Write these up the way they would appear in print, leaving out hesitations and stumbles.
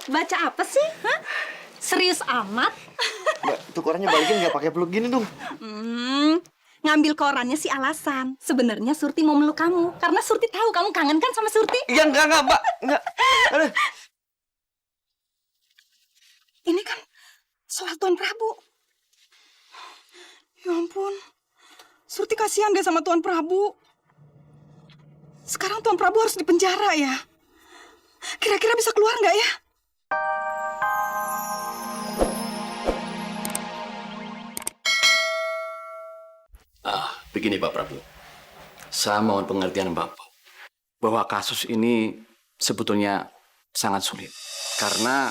Baca apa sih? Hah? Serius amat? Mbak, itu korannya balikin nggak pakai peluk gini dong. Ngambil korannya sih alasan. Sebenarnya Surti mau meluk kamu. Karena Surti tahu kamu kangen kan sama Surti. Iya, enggak, Mbak. Enggak. Aduh. Ini kan soal Tuan Prabu. Ya ampun. Surti kasihan deh sama Tuan Prabu. Sekarang Tuan Prabu harus dipenjara ya. Kira-kira bisa keluar nggak ya? Begini Pak Prabu, saya mohon pengertian Bapak bahwa kasus ini sebetulnya sangat sulit karena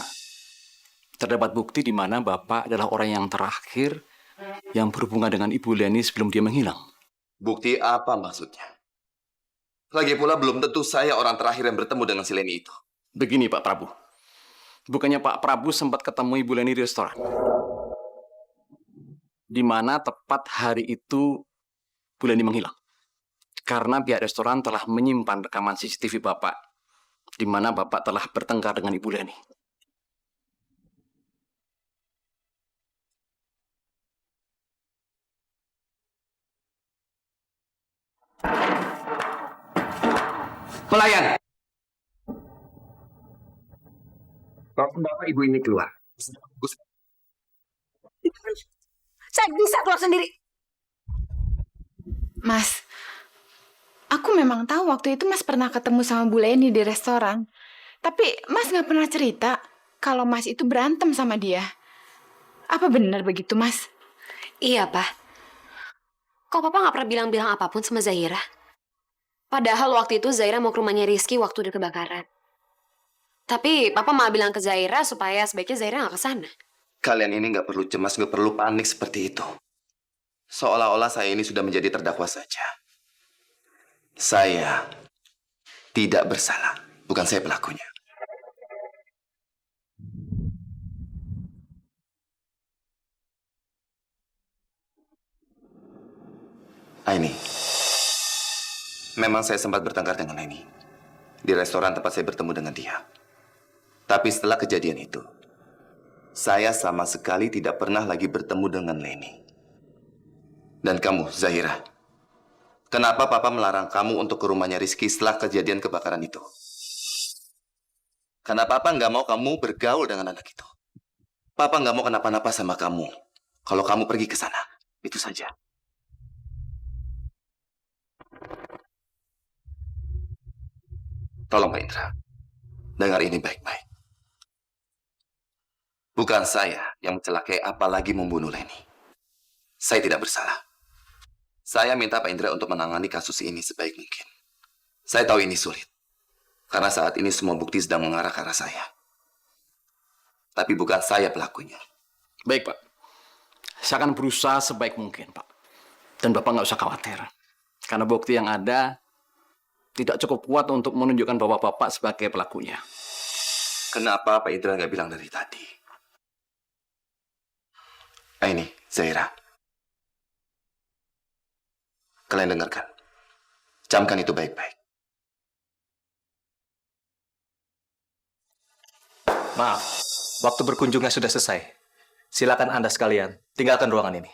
terdapat bukti di mana Bapak adalah orang yang terakhir yang berhubungan dengan Ibu Leni sebelum dia menghilang. Bukti apa maksudnya? Lagi pula belum tentu saya orang terakhir yang bertemu dengan si Leni itu. Begini Pak Prabu, bukannya Pak Prabu sempat ketemu Ibu Leni di restoran? Di mana tepat hari itu Bu Leni menghilang. Karena pihak restoran telah menyimpan rekaman CCTV Bapak, di mana Bapak telah bertengkar dengan Ibu Leni. Pelayan! Bapak ibu ini keluar. Saya bisa keluar sendiri. Mas, aku memang tahu waktu itu Mas pernah ketemu sama Bu Leni di restoran. Tapi Mas nggak pernah cerita kalau Mas itu berantem sama dia. Apa benar begitu, Mas? Iya, Pak. Kok Papa nggak pernah bilang-bilang apapun sama Zahira? Padahal waktu itu Zahira mau ke rumahnya Rizky waktu ada kebakaran. Tapi Papa malah bilang ke Zahira supaya sebaiknya Zahira nggak ke sana. Kalian ini nggak perlu cemas, nggak perlu panik seperti itu. Seolah-olah saya ini sudah menjadi terdakwa saja. Saya tidak bersalah. Bukan saya pelakunya. Aini. Memang saya sempat bertengkar dengan Aini. Di restoran tempat saya bertemu dengan dia. Tapi setelah kejadian itu, saya sama sekali tidak pernah lagi bertemu dengan Leni. Dan kamu, Zahira, kenapa Papa melarang kamu untuk ke rumahnya Rizky setelah kejadian kebakaran itu? Karena Papa nggak mau kamu bergaul dengan anak itu. Papa nggak mau kenapa-napa sama kamu kalau kamu pergi ke sana. Itu saja. Tolong Pak Indra, dengar ini baik-baik. Bukan saya yang mencelakai apalagi membunuh Leni. Saya tidak bersalah. Saya minta Pak Indra untuk menangani kasus ini sebaik mungkin. Saya tahu ini sulit. Karena saat ini semua bukti sedang mengarah ke arah saya. Tapi bukan saya pelakunya. Baik, Pak. Saya akan berusaha sebaik mungkin, Pak. Dan Bapak nggak usah khawatir. Karena bukti yang ada tidak cukup kuat untuk menunjukkan bahwa Bapak sebagai pelakunya. Kenapa Pak Indra nggak bilang dari tadi? Ini, Zahira. Kalian dengarkan. Camkan itu baik-baik. Maaf, waktu berkunjungnya sudah selesai. Silakan Anda sekalian, tinggalkan ruangan ini.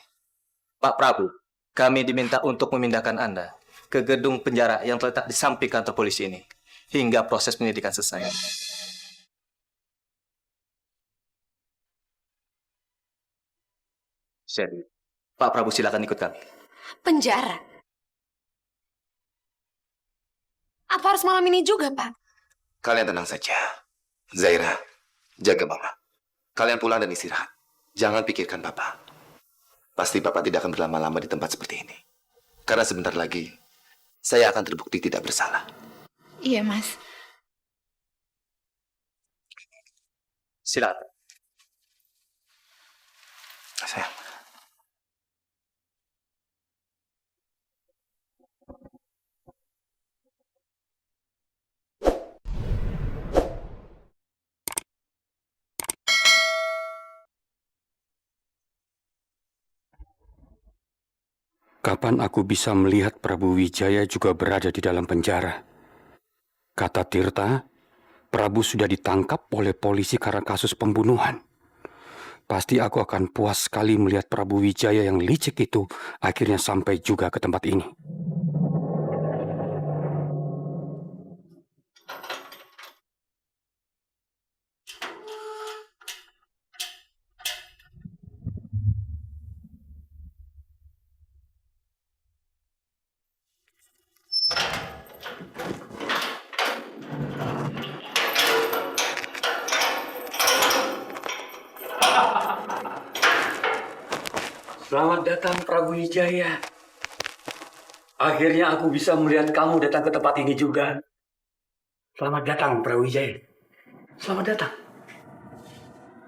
Pak Prabu, kami diminta untuk memindahkan Anda ke gedung penjara yang terletak di samping kantor polisi ini, hingga proses penyidikan selesai. Jadi, Pak Prabu silakan ikut kami. Penjara? Apa harus malam ini juga, Pak? Kalian tenang saja. Zahira, jaga Mama. Kalian pulang dan istirahat. Jangan pikirkan Papa. Pasti Papa tidak akan berlama-lama di tempat seperti ini. Karena sebentar lagi, saya akan terbukti tidak bersalah. Iya, Mas. Silakan. Sayang. Kapan aku bisa melihat Prabu Wijaya juga berada di dalam penjara? Kata Tirta, Prabu sudah ditangkap oleh polisi karena kasus pembunuhan. Pasti aku akan puas sekali melihat Prabu Wijaya yang licik itu akhirnya sampai juga ke tempat ini. Selamat datang Prabu Wijaya. Akhirnya aku bisa melihat kamu datang ke tempat ini juga. Selamat datang Prabu Wijaya. Selamat datang.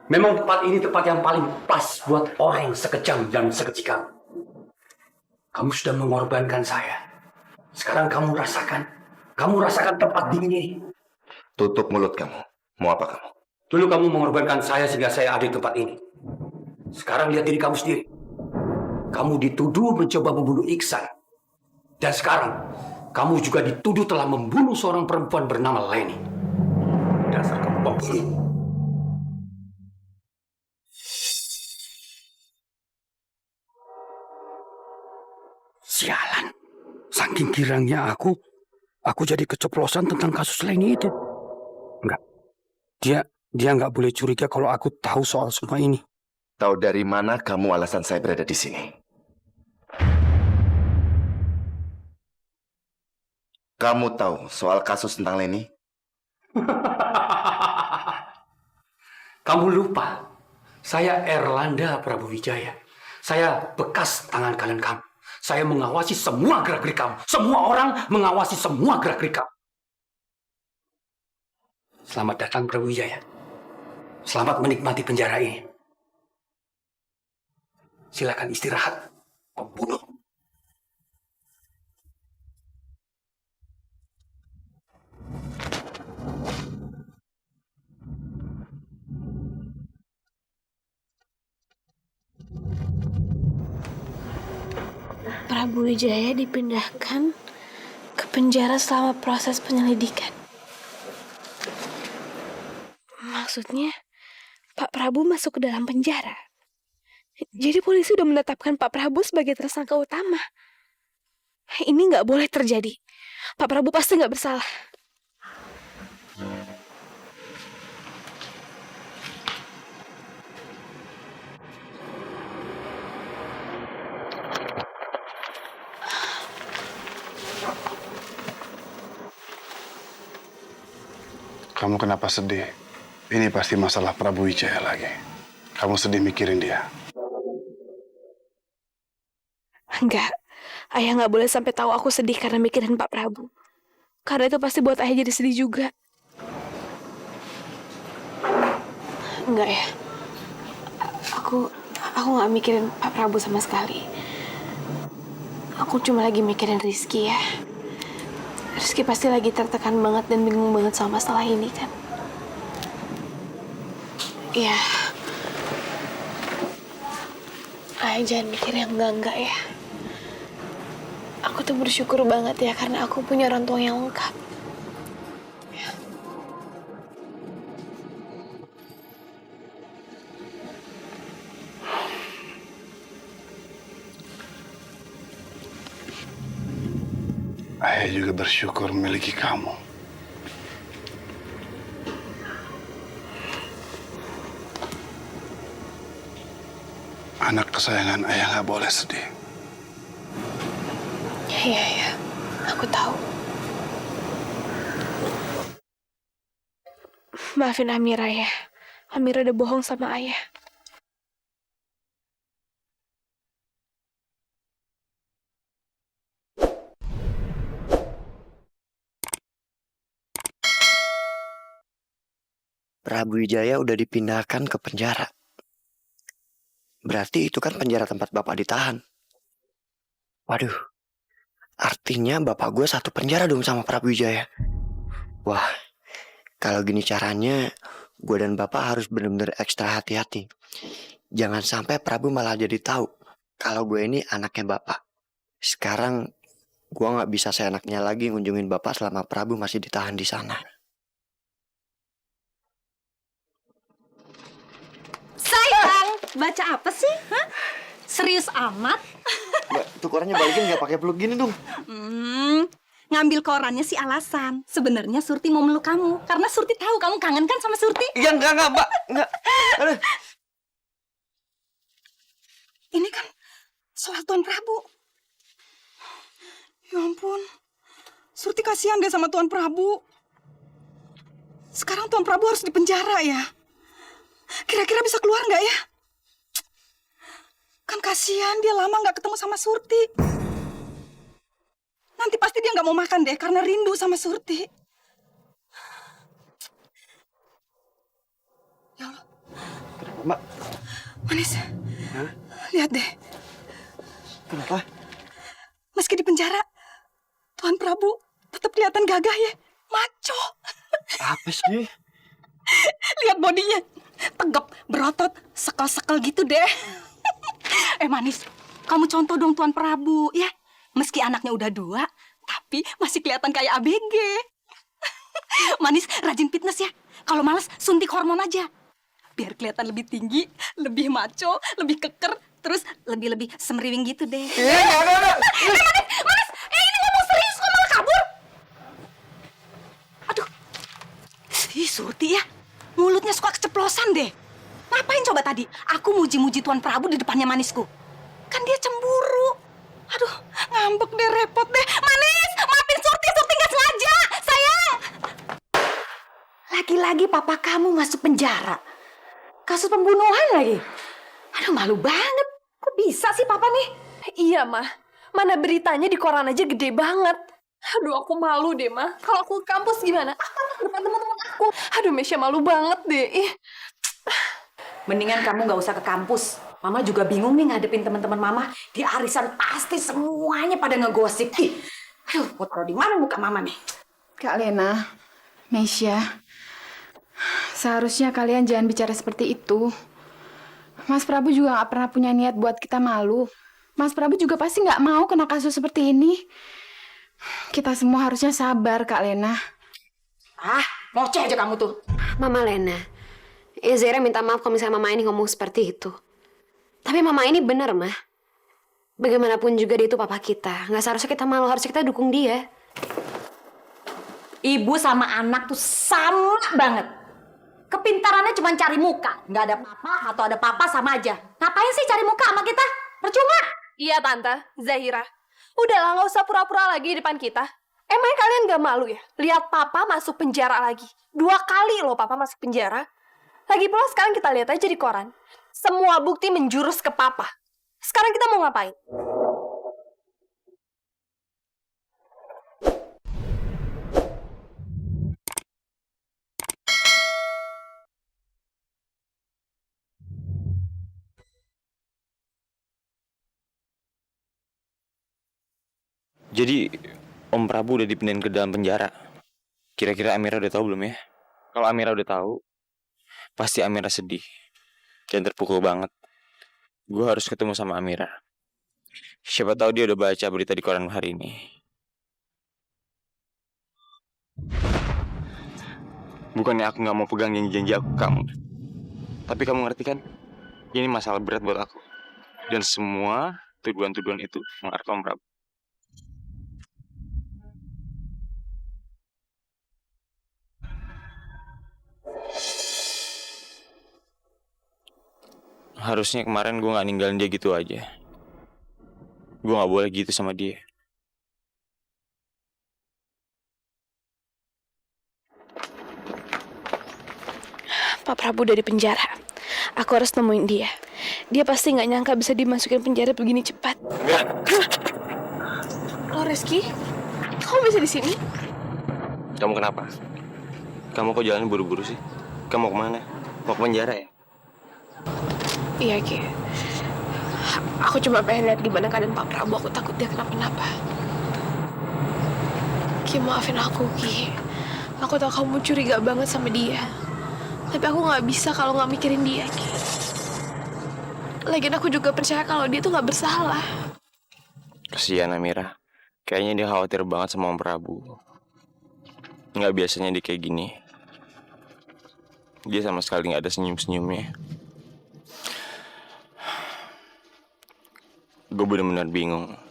Memang tempat ini tempat yang paling pas buat orang sekejam dan sekecil kamu. Kamu sudah mengorbankan saya. Sekarang kamu rasakan tempat dingin ini. Tutup mulut kamu. Mau apa kamu? Dulu kamu mengorbankan saya sehingga saya ada di tempat ini. Sekarang lihat diri kamu sendiri. Kamu dituduh mencoba membunuh Iksan. Dan sekarang, kamu juga dituduh telah membunuh seorang perempuan bernama Leni. Dasar kamu pembunuh. Sialan, saking girangnya aku jadi keceplosan tentang kasus Leni itu. Enggak, dia nggak boleh curiga kalau aku tahu soal semua ini. Tahu dari mana kamu alasan saya berada di sini? Kamu tahu soal kasus tentang Leni? Kamu lupa, saya Erlanda Prabu Wijaya. Saya bekas tangan kanan kamu. Saya mengawasi semua gerak-gerik kamu. Semua orang mengawasi semua gerak-gerik kamu. Selamat datang Prabu Wijaya. Selamat menikmati penjara ini. Silakan istirahat, pembunuh. Prabu Wijaya dipindahkan ke penjara selama proses penyelidikan. Maksudnya, Pak Prabu masuk ke dalam penjara. Jadi polisi udah menetapkan Pak Prabu sebagai tersangka utama. Ini nggak boleh terjadi. Pak Prabu pasti nggak bersalah. Kamu kenapa sedih? Ini pasti masalah Prabu Wijaya lagi. Kamu sedih mikirin dia. Enggak, ayah nggak boleh sampai tahu aku sedih karena mikirin Pak Prabu. Karena itu pasti buat ayah jadi sedih juga. Enggak ya, aku nggak mikirin Pak Prabu sama sekali. Aku cuma lagi mikirin Rizky ya. Rizky pasti lagi tertekan banget dan bingung banget sama masalah ini kan. Ya, ayah jangan mikir yang enggak ya. Aku tuh bersyukur banget ya karena aku punya orang tua yang lengkap. Ayah juga bersyukur memiliki kamu. Anak kesayangan ayah nggak boleh sedih. Iya, aku tahu. Maafin Amira ya. Amira udah bohong sama ayah. Prabu Wijaya udah dipindahkan ke penjara. Berarti itu kan penjara tempat bapak ditahan. Waduh, artinya bapak gue satu penjara dong sama Prabu Wijaya. Wah, kalau gini caranya, gue dan bapak harus benar-benar ekstra hati-hati. Jangan sampai Prabu malah jadi tahu kalau gue ini anaknya bapak. Sekarang gue nggak bisa seenaknya lagi ngunjungin bapak selama Prabu masih ditahan di sana. baca apa sih? Hah? Serius amat? Mbak, tuh korannya balikin nggak pakai peluk gini dong. Ngambil korannya si Alasan. Sebenarnya Surti mau meluk kamu. Karena Surti tahu kamu kangen kan sama Surti. Ya enggak, Mbak. Enggak. Aduh. Ini kan soal Tuan Prabu. Ya ampun. Surti kasihan deh sama Tuan Prabu. Sekarang Tuan Prabu harus dipenjara ya. Kira-kira bisa keluar nggak ya? Kan kasihan dia lama nggak ketemu sama Surti. Nanti pasti dia nggak mau makan deh karena rindu sama Surti. Ya Allah. Mbak. Manis. Hah? Lihat deh. Kenapa? Meski di penjara, Tuan Prabu tetap kelihatan gagah ya. Maco. Apa sih? Lihat bodinya. Tegap, berotot, sekel-sekel gitu deh. Manis, kamu contoh dong Tuan Prabu, ya. Meski anaknya udah 2, tapi masih kelihatan kayak ABG. Manis, rajin fitness ya. Kalau males, suntik hormon aja. Biar kelihatan lebih tinggi, lebih maco, lebih keker, terus lebih semriwing gitu deh. Manis, ini ngomong serius kok malah kabur. Aduh, si Surti ya. Mulutnya suka keceplosan deh. Ngapain coba tadi? Aku muji-muji Tuan Prabu di depannya Manisku. Kan dia cemburu. Aduh, ngambek deh, repot deh. Manis, maafin Surti nggak sengaja. Sayang. Lagi-lagi papa kamu masuk penjara. Kasus pembunuhan lagi. Aduh, malu banget. Kok bisa sih papa nih? Iya, Mah. Mana beritanya di koran aja gede banget. Aduh, aku malu deh, Mah. Kalau aku ke kampus gimana? Aku depan teman-teman aku. Aduh, Mesya malu banget deh. Ih. Mendingan kamu nggak usah ke kampus. Mama juga bingung nih ngadepin teman-teman Mama. Di arisan pasti semuanya pada ngegosip. Ih, aduh, Putro di mana muka Mama nih? Kak Lena, Mesya, seharusnya kalian jangan bicara seperti itu. Mas Prabu juga nggak pernah punya niat buat kita malu. Mas Prabu juga pasti nggak mau kena kasus seperti ini. Kita semua harusnya sabar, Kak Lena. Ngoceh aja kamu tuh. Mama Lena, Zaira minta maaf kalau misalnya Mama ini ngomong seperti itu. Tapi Mama ini benar, Mah. Bagaimanapun juga dia itu papa kita. Nggak seharusnya kita malu, harusnya kita dukung dia. Ibu sama anak tuh sama banget. Kepintarannya cuma cari muka. Nggak ada papa atau ada papa sama aja. Ngapain sih cari muka sama kita? Percuma. Iya, Tante. Zahira. Udahlah, nggak usah pura-pura lagi di depan kita. Emangnya kalian nggak malu ya? Lihat papa masuk penjara lagi. 2 kali loh papa masuk penjara. Lagi pula sekarang kita lihat aja di koran. Semua bukti menjurus ke papa. Sekarang kita mau ngapain? Jadi Om Prabu udah dipindahin ke dalam penjara. Kira-kira Amira udah tahu belum ya? Kalau Amira udah tahu, pasti Amira sedih dan terpukul banget. Gue harus ketemu sama Amira. Siapa tahu dia udah baca berita di koran hari ini. Bukannya aku nggak mau pegang janji-janji aku ke kamu, tapi kamu ngerti kan? Ini masalah berat buat aku. Dan semua tuduhan-tuduhan itu mengarah ke Om Prabu. Harusnya kemarin gue gak ninggalin dia gitu aja. Gue gak boleh gitu sama dia. Pak Prabu udah di penjara. Aku harus nemuin dia. Dia pasti nggak nyangka bisa dimasukin penjara begini cepat. Lo Rizky, kamu bisa di sini? Kamu kenapa? Kamu kok jalan buru-buru sih? Kamu mau kemana? Mau ke penjara ya? Iya, Ki. Aku cuma pengen lihat gimana keadaan Pak Prabu. Aku takut dia kenapa-napa. Ki, maafin aku, Ki. Aku tahu kamu curiga banget sama dia. Tapi aku nggak bisa kalau nggak mikirin dia, Ki. Lagian aku juga percaya kalau dia tuh nggak bersalah. Kasihan Amira. Kayaknya dia khawatir banget sama Om Prabu. Nggak biasanya dia kayak gini. Dia sama sekali nggak ada senyum-senyumnya. Gue bener-bener bingung.